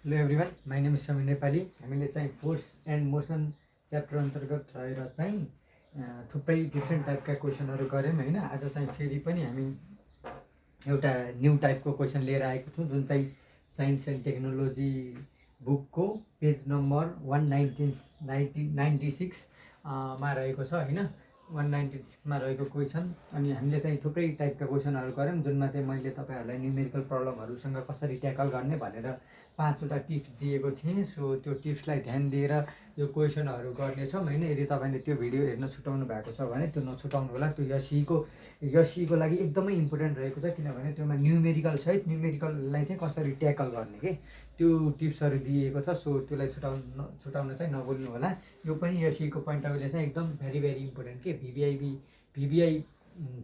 Hello everyone, my name is Samir Nepali. हामीले चाहिँ force and motion chapter अन्तर्गत रहेर चाहिँ थुप्रै डिफ्रेन्ट टाइपका क्वेसनहरू गऱ्यौँ होइन। आज चाहिँ फेरि पनि हामी एउटा न्यू टाइपको क्वेसन लिएर आएको छौँ, जुन चाहिँ साइन्स एन्ड टेक्नोलोजी बुकको पेज नम्बर 196 मा रहेको छ होइन। 196मा रहेको क्वेसन। अनि हामीले चाहिँ थुप्रै टाइपका क्वेसनहरू गऱ्यौँ, जुनमा चाहिँ मैले तपाईँहरूलाई न्युमेरिकल प्रब्लमहरूसँग कसरी ट्याकल गर्ने भनेर 5वटा टिप्स दिएको थिएँ। सो त्यो टिप्सलाई ध्यान दिएर यो क्वेसनहरू गर्नेछौँ होइन। यदि तपाईँले त्यो भिडियो हेर्न छुटाउनु भएको छ भने त्यो नछुटाउनु होला। त्यो यसीको लागि एकदमै इम्पोर्टेन्ट रहेको छ, किनभने त्योमा न्युमेरिकललाई चाहिँ कसरी ट्याकल गर्ने के त्यो टिप्सहरू दिएको छ। सो त्यसलाई छुटाउन चाहिँ नभुल्नु होला। यो पनि यसीको पोइन्ट अफ भ्यूले चाहिँ एकदम भेरी इम्पोर्टेन्ट के भिबिआई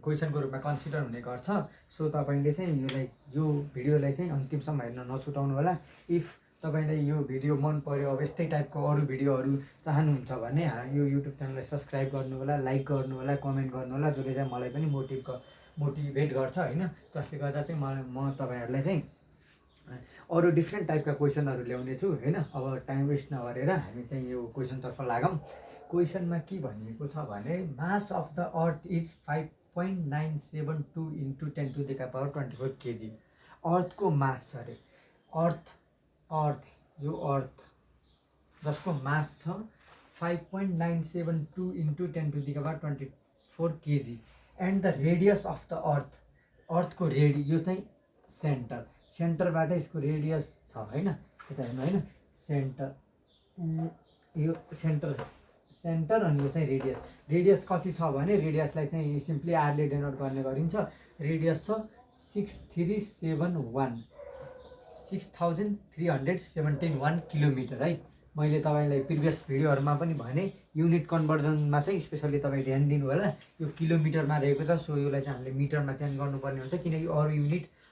क्वेसनको रूपमा कन्सिडर हुने गर्छ। सो तपाईँले चाहिँ यो भिडियोलाई चाहिँ अन्तिमसम्म हेर्न नछुटाउनु होला। इफ तपाईँलाई यो भिडियो मन पर्यो, अब यस्तै टाइपको अरू भिडियोहरू चाहनुहुन्छ भने यो युट्युब च्यानललाई सब्सक्राइब गर्नु होला, लाइक गर्नु होला, कमेन्ट गर्नु होला, जसले चाहिँ मलाई पनि मोटिभेट गर्छ होइन। त्यसले गर्दा चाहिँ म तपाईँहरूलाई चाहिँ अरू डिफ्रेन्ट टाइपका क्वेसनहरू ल्याउने छु होइन। अब टाइम वेस्ट नगरेर हामी चाहिँ यो क्वेसनतर्फ लागौँ। क्वेसनमा के भनिएको छ भने मास of the earth is 5.972 × 10⁻24 kg। अर्थको मास छ अरे। यो अर्थ जसको मास छ 5.972 × 10⁻24 kg and the radius of the अर्थको यो चाहिँ सेन्टरबाट यसको रेडियस छ होइन। यता हेर्नु होइन, यो सेन्टर अनि यो चाहिँ रेडियस कति छ भने रेडियसलाई चाहिँ सिम्पली आरले डेनोट गर्ने गरिन्छ। रेडियस छ 6371 किलोमिटर है। मैले तपाईँलाई प्रिभियस भिडियोहरूमा पनि भने युनिट कन्भर्जनमा चाहिँ स्पेसली तपाईँ ध्यान दिनु होला। यो किलोमिटरमा रहेको छ। सो यसलाई चाहिँ हामीले मिटरमा चेन्ज गर्नुपर्ने हुन्छ, किनकि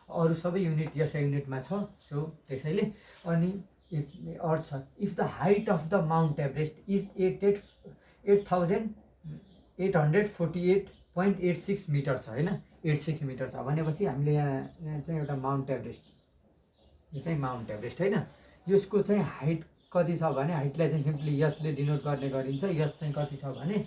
अरू सबै युनिट यसै युनिटमा छ। सो त्यसैले अनि अर्थ छ if the height of the Mount Everest is 8848.86 metre छ होइन। 86 मिटर छ भनेपछि हामीले यहाँ चाहिँ एउटा माउन्ट एभरेस्ट, यो चाहिँ माउन्ट एभरेस्ट होइन। यसको चाहिँ हाइट कति छ भने हाइटलाई चाहिँ सिम्पली यसले डिनोट गर्ने गरिन्छ। यस चाहिँ कति छ भने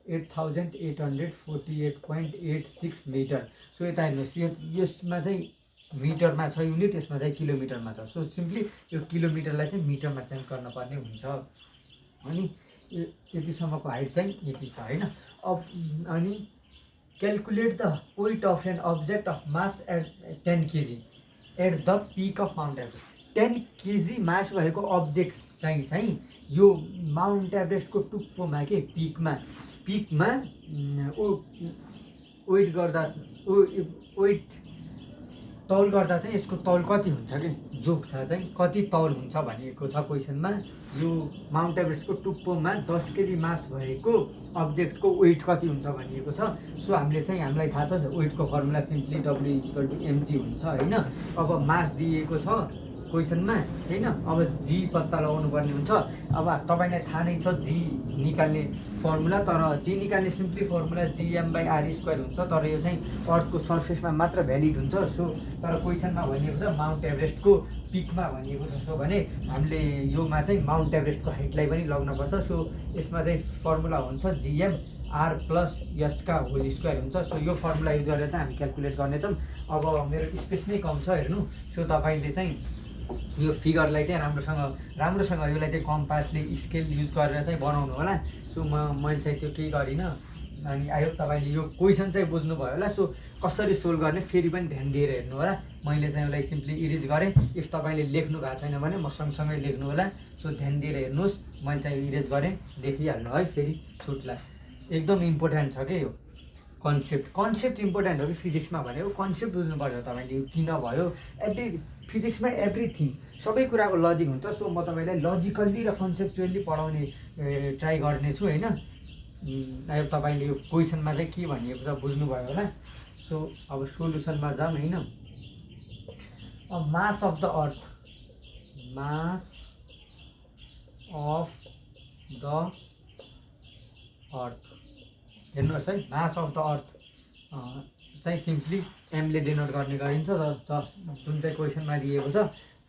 8848.86 मिटर। सो यता हेर्नुहोस्, यसमा चाहिँ मिटरमा छ युनिट, यसमा चाहिँ किलोमिटरमा छ। सो सिम्पली यो किलोमिटरलाई चाहिँ मिटरमा चेन्ज गर्नुपर्ने हुन्छ। अनि यतिसम्मको हाइट चाहिँ यति छ होइन। अनि calculate the weight of an object of mass at 10 kg at the peak of Mount Everest. 10 kg mass भएको अब्जेक्ट चाहिँ यो माउन्ट एभरेस्टको टुप्पोमा के पिकमा वेट तौल गर्दा चाहिँ यसको तौल कति हुन्छ कि जोख्दा चाहिँ कति तौल हुन्छ भनिएको छ क्वेसनमा। यो माउन्ट एभरेस्टको टुप्पोमा 10 kg मास भएको अब्जेक्टको वेट कति हुन्छ भनिएको छ। सो हामीलाई थाहा छ वेटको फर्मुला सिम्पली W = mg हुन्छ होइन। अब मास दिएको छ क्वेसनमा होइन। अब जी पत्ता लगाउनु पर्ने हुन्छ। अब तपाईँलाई थाहा नै छ जी निकाल्ने फर्मुला, तर जी निकाल्ने सिम्पली फर्मुला gm/r² हुन्छ। तर यो चाहिँ अर्थको सर्फेसमा मात्र भ्यालिड हुन्छ। सो तर क्वेसनमा भनिएको छ माउन्ट एभरेस्टको पिकमा भनिएको छ। सो भने हामीले योमा चाहिँ माउन्ट एभरेस्टको हाइटलाई पनि लग्नुपर्छ। सो यसमा चाहिँ फर्मुला हुन्छ gm/r+h² हुन्छ। सो यो फर्मुला युज गरेर चाहिँ हामी क्यालकुलेट गर्नेछौँ। अब मेरो स्पेस नै कम छ हेर्नु। सो तपाईँले चाहिँ यो फिगरलाई चाहिँ राम्रोसँग यसलाई चाहिँ कम्पासले स्केल युज गरेर चाहिँ बनाउनु होला। सो मैले चाहिँ त्यो केही गरिनँ। अनि आई होप तपाईँले यो क्वेसन चाहिँ बुझ्नुभयो होला। सो कसरी सोल्भ गर्ने फेरि पनि ध्यान दिएर हेर्नु होला। मैले चाहिँ यसलाई सिम्पली इरेज गरेँ। इफ तपाईँले लेख्नु भएको छैन भने म सँगसँगै लेख्नु होला। सो ध्यान दिएर हेर्नुहोस्, मैले चाहिँ इरेज गरेँ, लेखिहाल्नु है, फेरि छुट्ला। एकदम इम्पोर्टेन्ट छ कि यो कन्सेप्ट इम्पोर्टेन्ट हो कि फिजिक्समा भनेको कन्सेप्ट बुझ्नुपर्छ तपाईँले। यो किन भयो फिजिक्समा एभ्रिथिङ सबै कुराको लजिक हुन्छ। सो म तपाईँलाई लजिकल्ली र कन्सेप्चुअल्ली पढाउने ट्राई गर्नेछु होइन। अब तपाईँले यो क्वेसनमा चाहिँ के भनिएको छ बुझ्नुभयो होला। सो अब सोल्युसनमा जाऊँ होइन। अब मास अफ द अर्थ हेर्नुहोस् है। मास अफ द अर्थ चाहिँ सिम्पली एमले डिनोट गर्ने गरिन्छ। जुन चाहिँ क्वेसनमा दिएको छ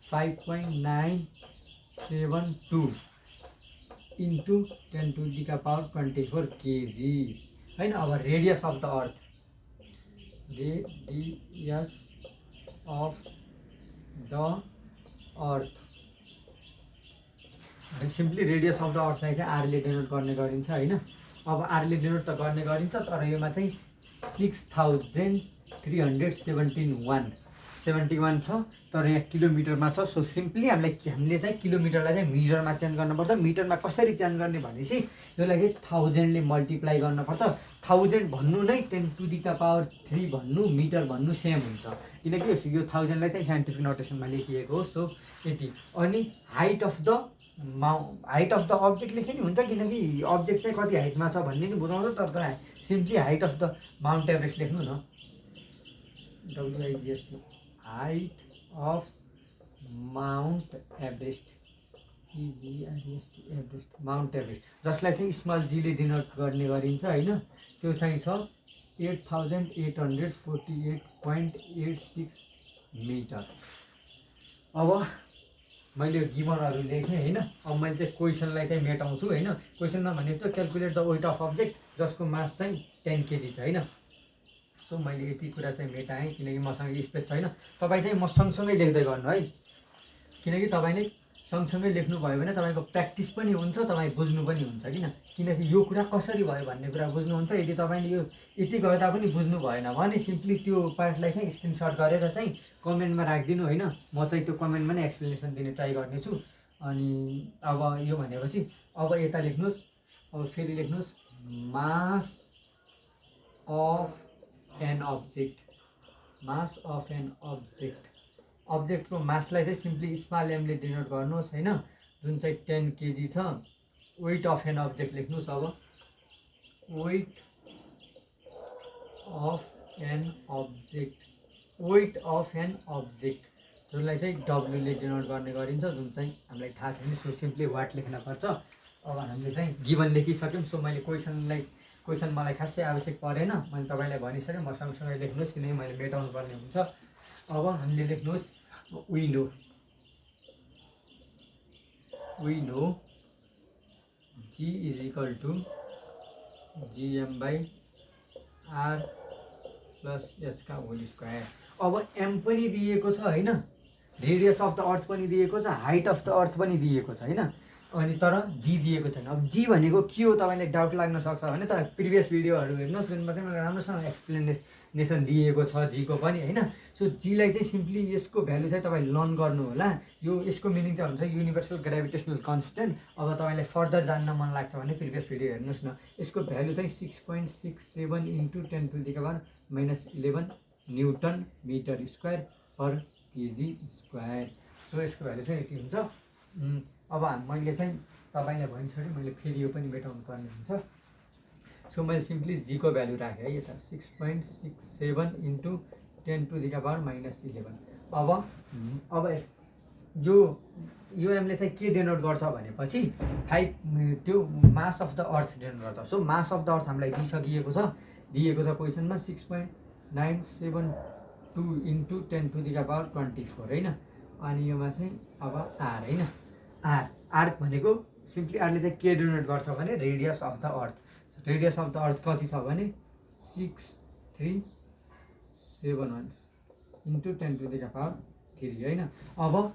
5.972 इन्टु 10⁻24 केजी होइन। अब radius of the earth, radius of the earth, simply radius of the अर्थलाई चाहिँ आरले डिनोट गर्ने गरिन्छ होइन। अब आरले डिनोट त गर्ने गरिन्छ, तर योमा चाहिँ 6371 छ, तर यहाँ किलोमिटरमा छ। सो सिम्पली हामीले चाहिँ किलोमिटरलाई चाहिँ मिटरमा चेन्ज गर्नुपर्छ। मिटरमा कसरी चेन्ज गर्ने भनेपछि यसलाई चाहिँ 1000ले मल्टिप्लाई गर्नुपर्छ। 1000 भन्नु नै 10⁻³ भन्नु मिटर भन्नु सेम हुन्छ, किनकि यो 1000लाई चाहिँ साइन्टिफिक नोटेसनमा लेखिएको हो। सो यति। अनि हाइट अफ द अब्जेक्ट लेखे नि हुन्छ, किनकि अब्जेक्ट चाहिँ कति हाइटमा छ भन्ने नि बुझाउँछ। तर simply height of the Mount Everest लेख्नु न, WIGST, height of Mount Everest, Everest, Mount Everest, जसलाई चाहिँ स्मल जीले डिनोट गर्ने गरिन्छ होइन। त्यो चाहिँ छ 8848.86 मिटर। अब मैले गिभनहरू लेखेँ होइन। अब मैले चाहिँ क्वेसनलाई चाहिँ मेटाउँछु होइन। क्वेसनमा भनेको त calculate the weight of object जसको मास चाहिँ 10 केजी छ होइन। सो मैले यति कुरा चाहिँ मेटाएँ, किनकि मसँग स्पेस छैन। तपाईँ चाहिँ म सँगसँगै लेख्दै गर्नु है, किनकि तपाईँले सँगसँगै लेख्नुभयो भने तपाईँको प्र्याक्टिस पनि हुन्छ, तपाईँ बुझ्नु पनि हुन्छ किनकि यो कुरा कसरी भयो भन्ने कुरा बुझ्नुहुन्छ। यदि तपाईँले यो यति गर्दा पनि बुझ्नु भएन भने सिम्पली त्यो पार्टलाई चाहिँ स्क्रिनसट गरेर चाहिँ कमेन्टमा राखिदिनु होइन। म चाहिँ त्यो कमेन्टमा नै एक्सप्लेनेसन दिने ट्राई गर्नेछु। अनि अब यो भनेपछि अब यता लेख्नुहोस्, अब फेरि लेख्नुहोस् mass of an object, mass of an object, अब्जेक्टको मासलाई चाहिँ सिम्पली स्मल एमले डिनोट गर्नुहोस् होइन, जुन चाहिँ 10 केजी छ। वेट अफ एन अब्जेक्ट लेख्नुहोस्। अब weight of an object, weight of an object जसलाई चाहिँ डब्लुले डिनोट गर्ने गरिन्छ, जुन चाहिँ हामीलाई थाहा छैन। सो सिम्पली वाट लेख्नुपर्छ। अब हामीले चाहिँ गिभन लेखिसक्यौँ। सो मैले क्वेसन मलाई खासै आवश्यक परेन, मैले तपाईँलाई भनिसकेँ। म सँगसँगै लेख्नुहोस्, किनकि मैले मेटाउनु पर्ने हुन्छ। अब हामीले लेख्नुहोस् we know G is equal to GM by R plus S का होल स्क्वायर। अब M पनि दिएको छ होइन, रेडियस अफ द अर्थ पनि दिएको छ, हाइट अफ द अर्थ पनि दिएको छ होइन, अनि तर जी दिएको छैन। अब जी भनेको के हो तपाईँले डाउट लाग्न सक्छ भने त प्रिभियस भिडियोहरू हेर्नुहोस्, जुनमा चाहिँ मैले राम्रोसँग एक्सप्लेनेसन दिएको छ जीको पनि होइन। सो जीलाई चाहिँ सिम्पली यसको भ्यालु चाहिँ तपाईँ लर्न गर्नु होला। यो यसको मिनिङ चाहिँ हुन्छ युनिभर्सल ग्राभिटेसनल कन्स्टेन्ट। अब तपाईँलाई फर्दर जान्न मन लाग्छ भने प्रिभियस भिडियो हेर्नुहोस् न। यसको भ्यालु चाहिँ 6.67 इन्टु 10⁻⁻11 न्युटन मिटर स्क्वायर पर केजी स्क्वायर। सो यसको भ्यालु चाहिँ यति हुन्छ। अब मैले चाहिँ तपाईँलाई भनिसकेँ, मैले फेरि यो पनि मेटाउनु पर्ने हुन्छ। सो मैले सिम्पली जीको भ्यालु राखेँ है यता 6.67 इन्टु 10⁻⁻11। अब यो एमले चाहिँ के डिनोट गर्छ भनेपछि 5 त्यो mass of the earth denote गर्छ। So mass of the earth हामीलाई दिइसकिएको छ क्वेसनमा 6.972 इन्टु 10⁻24 होइन। अनि योमा चाहिँ अब आर होइन, आर भनेको सिम्पली आरले चाहिँ के डिनोट गर्छ भने radius of the earth. Radius of the अर्थ कति छ भने 6371 इन्टु 10⁻³ होइन। अब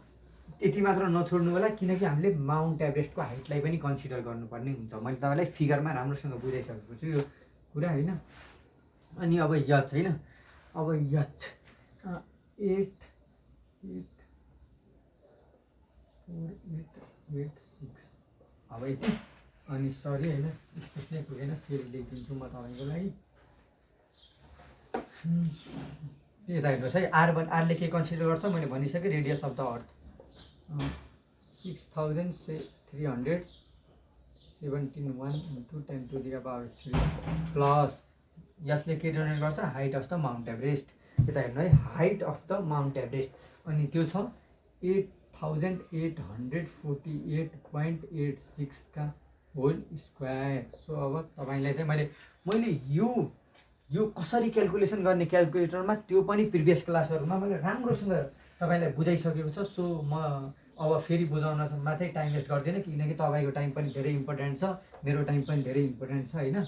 यति मात्र नछोड्नु होला, किनकि हामीले माउन्ट एभरेस्टको हाइटलाई पनि कन्सिडर गर्नुपर्ने हुन्छ। मैले तपाईँलाई फिगरमा राम्रोसँग बुझाइसकेको छु यो कुरा होइन। अनि अब यच होइन, अब यच 8846 अब यति। अनि सरी होइन, स्पेस नै पुगेन, फेरि लेखिदिन्छु म तपाईँको लागि। यता हेर्नुहोस् है, आरले के कन्सिडर गर्छ मैले भनिसकेँ, radius of the earth 6371 into 10⁻³ plus यसले के डिनोट गर्छ height of the Mount Everest. यता हेर्नु है, height of the Mount Everest अनि त्यो छ 8848.86 का होल स्क्वायर। सो अब तपाईँलाई चाहिँ मैले यो कसरी क्यालकुलेसन गर्ने क्यालकुलेटरमा त्यो पनि प्रिभियस क्लासहरूमा मैले राम्रोसँग तपाईँलाई बुझाइसकेको छ। सो म अब फेरि बुझाउनमा चाहिँ टाइम वेस्ट गर्दिनँ, किनकि तपाईँको टाइम पनि धेरै इम्पोर्टेन्ट छ, मेरो टाइम पनि धेरै इम्पोर्टेन्ट छ होइन।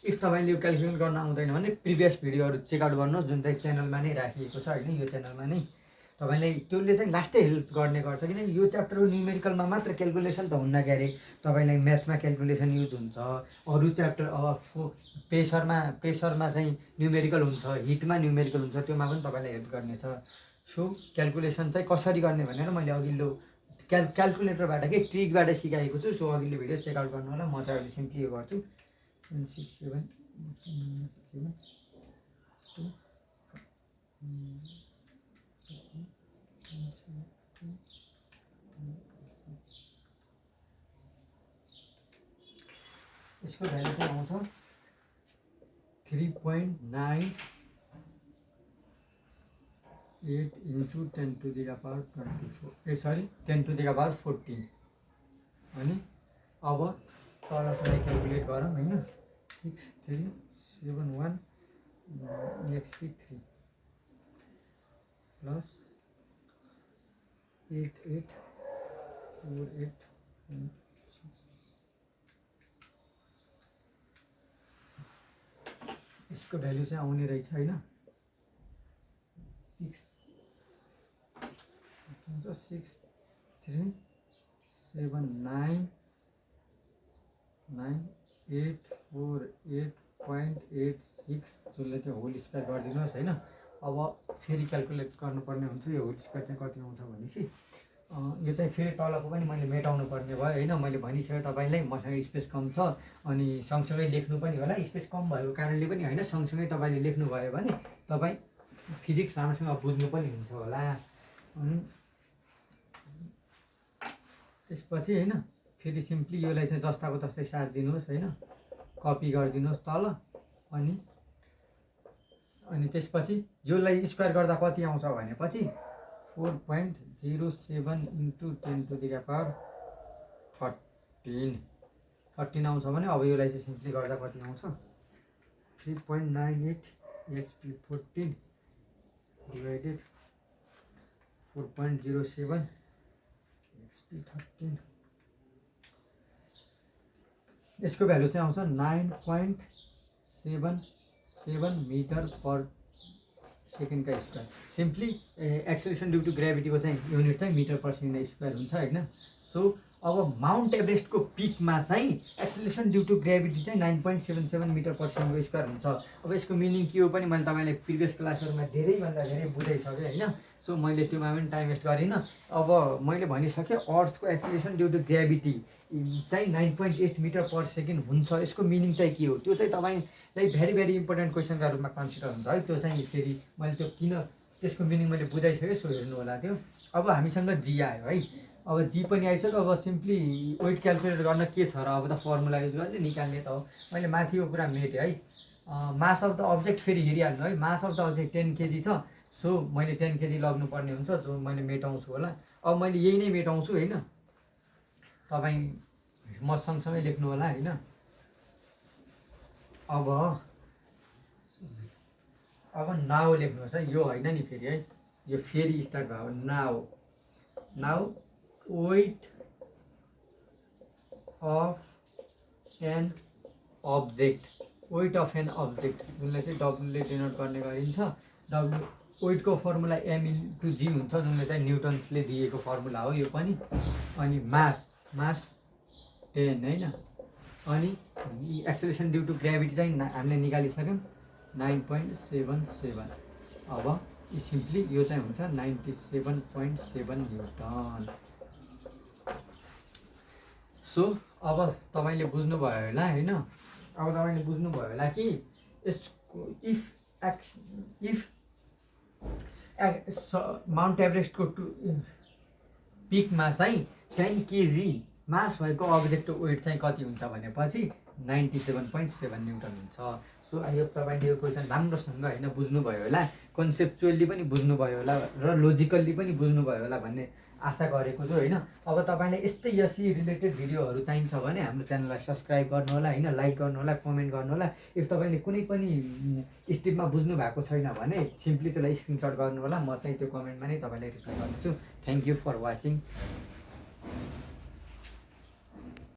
इफ तपाईँले यो क्यालकुलेट गर्न आउँदैन भने प्रिभियस भिडियोहरू चेकआउट गर्नुहोस्, जुन चाहिँ च्यानलमा नै राखिएको छ होइन। यो च्यानलमा नै तपाईँलाई त्यसले चाहिँ लास्टै हेल्प गर्ने गर्छ, किनकि यो च्याप्टरको न्युमेरिकलमा मात्र क्यालकुलेसन त हुन्न के अरे, तपाईँलाई म्याथमा क्यालकुलेसन युज हुन्छ, अरू च्याप्टर अब प्रेसरमा चाहिँ न्युमेरिकल हुन्छ, हिटमा न्युमेरिकल हुन्छ, त्योमा पनि तपाईँलाई हेल्प गर्नेछ। सो क्यालकुलेसन चाहिँ कसरी गर्ने भनेर मैले अघिल्लो क्यालकुलेटरबाट के ट्रिकबाट सिकाएको छु। सो अघिल्लो भिडियो चेकआउट गर्नु होला। म चाहिँ अहिले सिम्पली यो गर्छु 6 7 यसको भ्यालु चाहिँ आउँछ 3.98 into 10 to the power 24 10 to the power 14। अनि अब तल पनि क्यालकुलेट गरौँ होइन। 6371 XP3 प्लस 8848 यसको भ्यालु चाहिँ आउने रहेछ होइन। 6379848.86 जसले त्यो होल स्क्वायर गरिदिनुहोस् होइन। अब फेरि क्यालकुलेट गर्नुपर्ने हुन्छ यो होल स्क्वायर चाहिँ कति आउँछ भनेपछि यो चाहिँ फेरि तलको पनि मैले मेटाउनु पर्ने भयो होइन। मैले भनिसकेँ तपाईँलाई मसँग स्पेस कम छ अनि सँगसँगै लेख्नु पनि होला। स्पेस कम भएको कारणले पनि होइन, सँगसँगै तपाईँले लेख्नुभयो भने तपाईँ फिजिक्स राम्रोसँग बुझ्नु पनि हुन्छ होला। अनि त्यसपछि होइन फेरि सिम्पली योलाई चाहिँ जस्ताको तस्तै सारिदिनुहोस् होइन, कपी गरिदिनुहोस् तल। अनि त्यसपछि योलाई स्क्वायर गर्दा कति आउँछ भनेपछि 4.07 into 10 to the power 13 आउँछ भने अब योलाई चाहिँ सिम्पली गर्दा कति आउँछ 3.98 XP14 divided 4.07 XP13 यसको भ्यालु चाहिँ आउँछ 9.77 मिटर पर सेकेन्डका square. Simply acceleration due to ग्रेभिटीको चाहिँ युनिट चाहिँ मिटर पर सेकेन्ड स्क्वायर हुन्छ होइन। सो अब माउन्ट एभरेस्टको पिकमा चाहिँ एक्सेलरेसन ड्यु टु ग्रेभिटी चाहिँ 9.77 मिटर पर सेकेन्ड स्क्वायर हुन्छ। अब यसको मिनिङ के हो पनि मैले तपाईँलाई प्रिभियस क्लासहरूमा धेरैभन्दा धेरै बुझाइसकेँ होइन। सो मैले त्योमा पनि टाइम वेस्ट गरिनँ। अब मैले भनिसकेँ अर्थको एक्सेलरेसन ड्यु टु ग्रेभिटी चाहिँ 9.8 मिटर पर सेकेन्ड हुन्छ। यसको मिनिङ चाहिँ के हो त्यो चाहिँ तपाईँलाई भेरी भेरी इम्पोर्टेन्ट क्वेसनका रूपमा कन्सिडर हुन्छ है। त्यो चाहिँ फेरि मैले त्यो किन त्यसको मिनिङ मैले बुझाइसकेँ, सो हेर्नु होला त्यो। अब हामीसँग जी आयो है। अब जी पनि आइसक्यो। अब सिम्पली वेट क्यालकुलेट गर्न के छ र अब त फर्मुला युज गर्ने निकाल्ने त हो। मैले माथिको कुरा मेटेँ है। मास अफ द अब्जेक्ट फेरि हेरिहाल्नु है। मास अफ द अब्जेक्ट 10 kg छ। सो मैले 10 kg लग्नुपर्ने हुन्छ, जो मैले मेटाउँछु होला। अब मैले यही नै मेटाउँछु होइन, तपाईँ म सँगसँगै लेख्नु होला होइन। अब नाउ लेख्नुहोस् है, यो होइन नि फेरि है, यो फेरि स्टार्ट भयो। Now weight of an object जुनलाई चाहिँ डब्लुले डिनोट गर्ने गरिन्छ। वेटको फर्मुला m into g हुन्छ, जुनले चाहिँ न्युटन्सले दिएको फर्मुला हो यो पनि। अनि मास 10 होइन। अनि एक्सेलरेसन ड्यु टु ग्रेभिटी चाहिँ हामीले निकालिसक्यौँ 9.77। अब सिम्पली यो चाहिँ हुन्छ 97.7 न्युटन। सो अब तपाईँले बुझ्नुभयो होला होइन। अब तपाईँले बुझ्नुभयो होला कि यसको इफ माउन्ट एभरेस्टको पिकमा चाहिँ 10 kg मास भएको अब्जेक्टको वेट चाहिँ कति हुन्छ भनेपछि 97.7 न्युटन हुन्छ। सो आई होप तपाईँले यो क्वेसन राम्रोसँग होइन बुझ्नुभयो होला, कन्सेप्चुअल्ली पनि बुझ्नुभयो होला र लोजिकल्ली पनि बुझ्नुभयो होला भन्ने आशा गरेको छु होइन। अब तपाईँले यस्तै यसली रिलेटेड भिडियोहरू चाहिन्छ भने हाम्रो च्यानललाई सब्सक्राइब गर्नु होला होइन, लाइक गर्नु होला, कमेन्ट गर्नु होला। इफ तपाईँले कुनै पनि स्टेपमा बुझ्नु भएको छैन भने सिम्पली त्यसलाई स्क्रिनसट गर्नु होला, म चाहिँ त्यो कमेन्टमा नै तपाईँलाई रिप्लाई गर्नेछु। Thank you for watching.